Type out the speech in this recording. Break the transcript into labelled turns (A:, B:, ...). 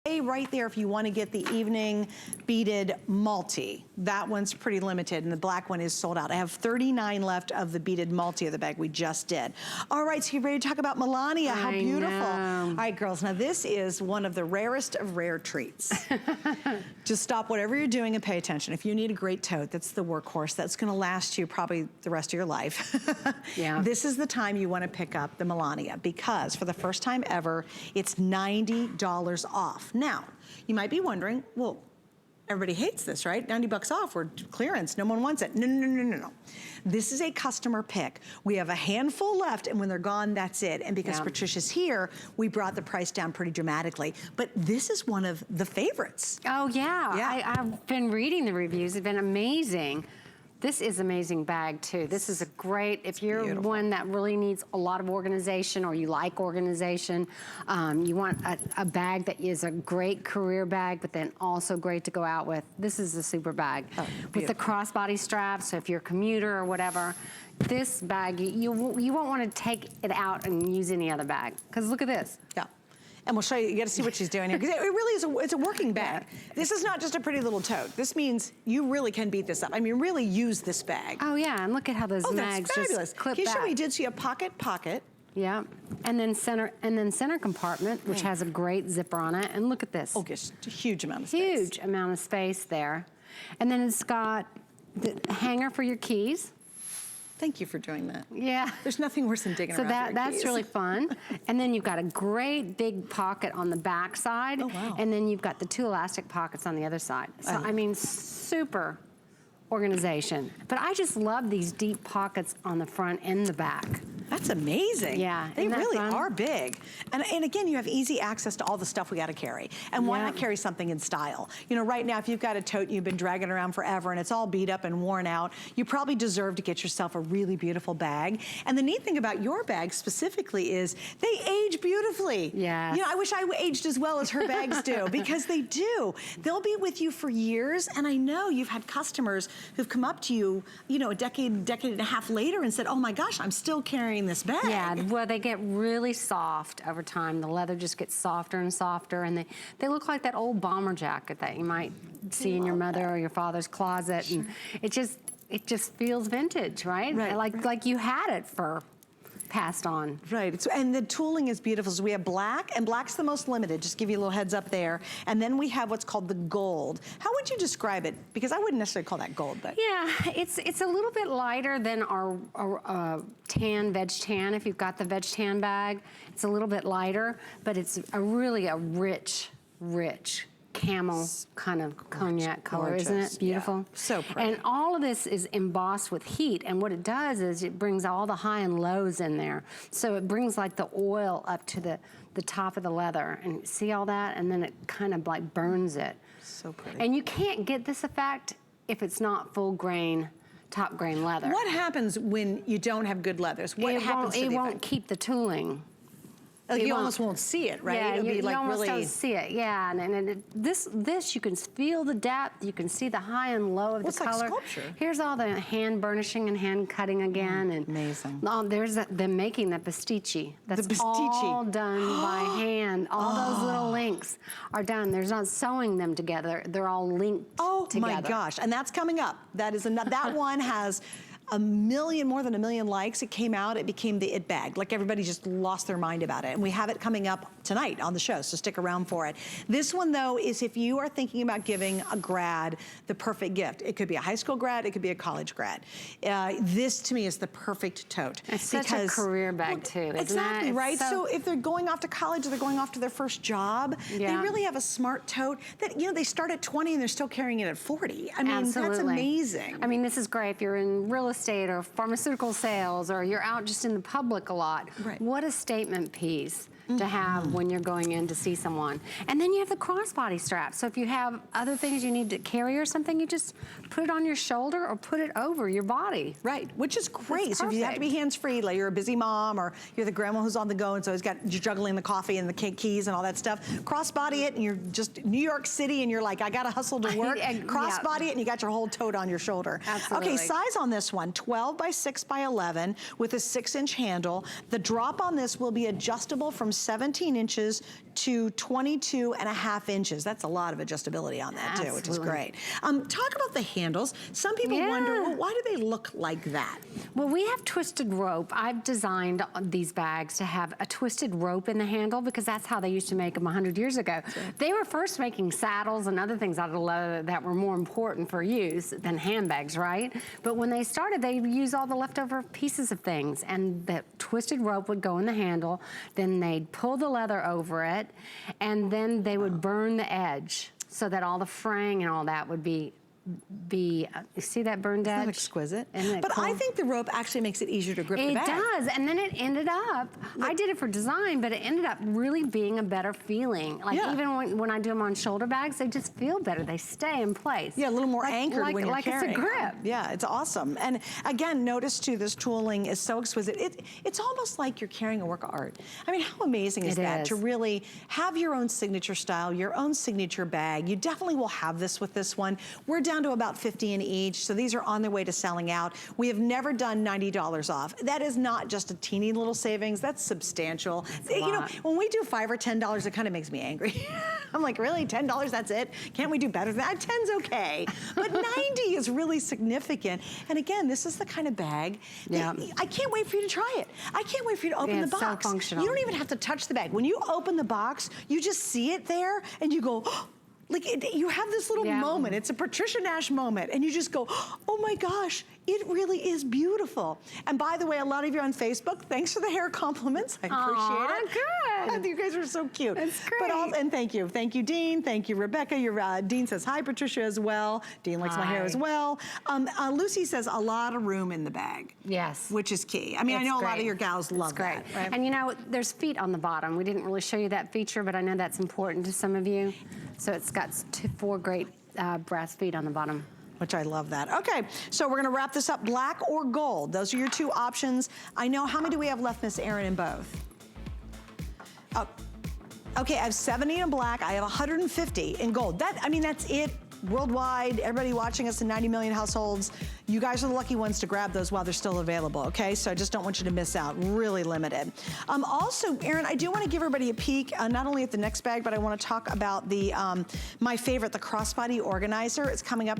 A: Right there if you want to get the evening beaded multi. That one's pretty limited, and the black one is sold out. I have 39 left of the beaded multi of the bag we just did. All right, so you ready to talk about Milliana? How beautiful. All right, girls, now this is one of the rarest of rare treats. Just stop whatever you're doing and pay attention. If you need a great tote, that's the workhorse. That's gonna last you probably the rest of your life. Yeah. This is the time you wanna pick up the Milliana, because for the first time ever, it's $90 off. Now, you might be wondering, well, everybody hates this, right? 90 bucks off, or clearance, no one wants it. No, no, no, no, no. This is a customer pick. We have a handful left, and when they're gone, that's it. And because Patricia's here, we brought the price down pretty dramatically. But this is one of the favorites.
B: Oh, yeah. I've been reading the reviews. It's been amazing. This is an amazing bag too. This is a great, if you're one that really needs a lot of organization, or you like organization, you want a bag that is a great career bag, but then also great to go out with. This is a super bag. With the crossbody strap, so if you're a commuter or whatever, this bag, you won't want to take it out and use any other bag. Because look at this. Yeah.
A: And we'll show you, you gotta see what she's doing here, because it really is it's a working bag. This is not just a pretty little tote. This means you really can beat this up. I mean, really use this bag.
B: Oh yeah, and look at how those mags just clip back.
A: Can you show me, did see a pocket?
B: Yeah, and then center compartment, which has a great zipper on it, and look at this.
A: Oh, just a huge amount of space.
B: Huge amount of space there. And then it's got the hanger for your keys.
A: Thank you for doing that.
B: Yeah.
A: There's nothing worse than digging around for your
B: that's
A: keys.
B: really fun. And then you've got a great big pocket on the back side.
A: Oh, wow.
B: And then you've got the two elastic pockets on the other side. So, I mean, super organization. But I just love these deep pockets on the front and the back.
A: That's amazing.
B: Yeah.
A: They really are big. And again, you have easy access to all the stuff we gotta carry. And why not carry something in style? You know, right now, if you've got a tote you've been dragging around forever and it's all beat up and worn out, you probably deserve to get yourself a really beautiful bag. And the neat thing about your bag specifically is they age beautifully. Yeah. You know, I wish I aged as well as her bags do, because they do. They'll be with you for years, and I know you've had customers who've come up to you, you know, a decade and a half later and said, oh my gosh, I'm still carrying this bag.
B: Yeah, well, they get really soft over time. The leather just gets softer and softer, and they look like that old bomber jacket that you might see in your mother or your father's closet. Sure. And it just feels vintage, right? Like you had it for passed on.
A: Right, and the tooling is beautiful. So we have black, and black's the most limited, just give you a little heads up there. And then we have what's called the gold. How would you describe it? Because I wouldn't necessarily call that gold, but.
B: Yeah, it's a little bit lighter than our tan, veg tan, if you've got the veg tan bag. It's a little bit lighter, but it's really a rich camel kind of cognac color, isn't it? Beautiful.
A: Yeah. So pretty.
B: And all of this is embossed with heat, and what it does is it brings all the high and lows in there. So it brings like the oil up to the top of the leather, and see all that, and then it kind of like burns it.
A: So pretty.
B: And you can't get this effect if it's not full grain, top grain leather.
A: What happens when you don't have good leathers? What happens to the effect?
B: It won't keep the tooling.
A: Like you almost won't see it, right?
B: Yeah,
A: It'll be like
B: you almost
A: really...
B: don't see it. Yeah, and this you can feel the depth. You can see the high and low of the color.
A: Like sculpture.
B: Here's all the hand burnishing and hand cutting again, and
A: amazing.
B: There's them making the pastiche. That's all done by hand. All those little links are done. There's not sewing them together. They're all linked together.
A: Oh my gosh! And that's coming up. That is that one has more than a million likes. It came out, it became the it bag. Like everybody just lost their mind about it. And we have it coming up tonight on the show, so stick around for it. This one though is if you are thinking about giving a grad the perfect gift. It could be a high school grad, it could be a college grad. This to me is the perfect tote.
B: It's such a career bag too, isn't
A: exactly,
B: it?
A: right? So if they're going off to college or they're going off to their first job, they really have a smart tote that, you know, they start at 20 and they're still carrying it at 40. I mean, that's amazing.
B: I mean, this is great if you're in real estate or pharmaceutical sales, or you're out just in the public a lot. Right. What a statement piece to have when you're going in to see someone. And then you have the crossbody strap. So if you have other things you need to carry or something, you just put it on your shoulder or put it over your body.
A: Right, which is great. So if you have to be hands-free, like you're a busy mom or you're the grandma who's on the go and so you're juggling the coffee and the keys and all that stuff, crossbody it and you're just New York City and you're like, I gotta hustle to work. Crossbody it and you got your whole tote on your shoulder.
B: Absolutely.
A: Okay, size on this one, 12 by 6 by 11 with a 6-inch handle. The drop on this will be adjustable from 17 inches to 22 and a half inches. That's a lot of adjustability on that too, which is great. Talk about the handles. Some people wonder, well, why do they look like that?
B: Well, we have twisted rope. I've designed these bags to have a twisted rope in the handle because that's how they used to make them 100 years ago. They were first making saddles and other things out of leather that were more important for use than handbags, right? But when they started, they used all the leftover pieces of things, and the twisted rope would go in the handle, then they'd pull the leather over it, and then they would burn the edge so that all the fraying and all that would be you see that burned edge?
A: Isn't that exquisite?
B: But
A: I think the rope actually makes it easier to grip the bag.
B: It does, and then it ended up, I did it for design, but it ended up really being a better feeling. Like even when I do them on shoulder bags, they just feel better. They stay in place.
A: Yeah, a little more anchored when you're carrying.
B: Like it's a grip.
A: Yeah, it's awesome. And again, notice too, this tooling is so exquisite. It's almost like you're carrying a work of art. I mean, how amazing is that to really have your own signature style, your own signature bag. You definitely will have this with this one. We're down to about 50 in each, so these are on their way to selling out. We have never done $90 off. That is not just a teeny little savings, that's substantial. You know, when we do $5 or $10, it kind of makes me angry. I'm like, really, $10, that's it? Can't we do better than that? 10's okay, but 90 is really significant. And again, this is the kind of bag that I can't wait for you to try it. I can't wait for you to open the box.
B: So functional.
A: You don't even have to touch the bag. When you open the box, you just see it there and you go, oh, like you have this little moment. It's a Patricia Nash moment, and you just go, oh my gosh, it really is beautiful. And by the way, a lot of you are on Facebook. Thanks for the hair compliments. I appreciate it.
B: Good.
A: You guys are so cute.
B: That's great.
A: And thank you. Thank you, Dean. Thank you, Rebecca. Dean says, hi, Patricia, as well. Dean likes my hair as well. Lucy says, a lot of room in the bag.
B: Yes.
A: Which is key. I mean, I know a lot of your gals love that.
B: Right? And you know, there's feet on the bottom. We didn't really show you that feature, but I know that's important to some of you. So it's got 4 great brass feet on the bottom.
A: Which I love that. Okay, so we're gonna wrap this up, black or gold. Those are your 2 options. I know, how many do we have left, Miss Erin, in both? Oh, okay, I have 70 in black, I have 150 in gold. I mean, that's it. Worldwide, everybody watching us in 90 million households, you guys are the lucky ones to grab those while they're still available, okay? So I just don't want you to miss out, really limited. Also, Erin, I do want to give everybody a peek, not only at the next bag, but I want to talk about the, my favorite, the Crossbody Organizer. It's coming up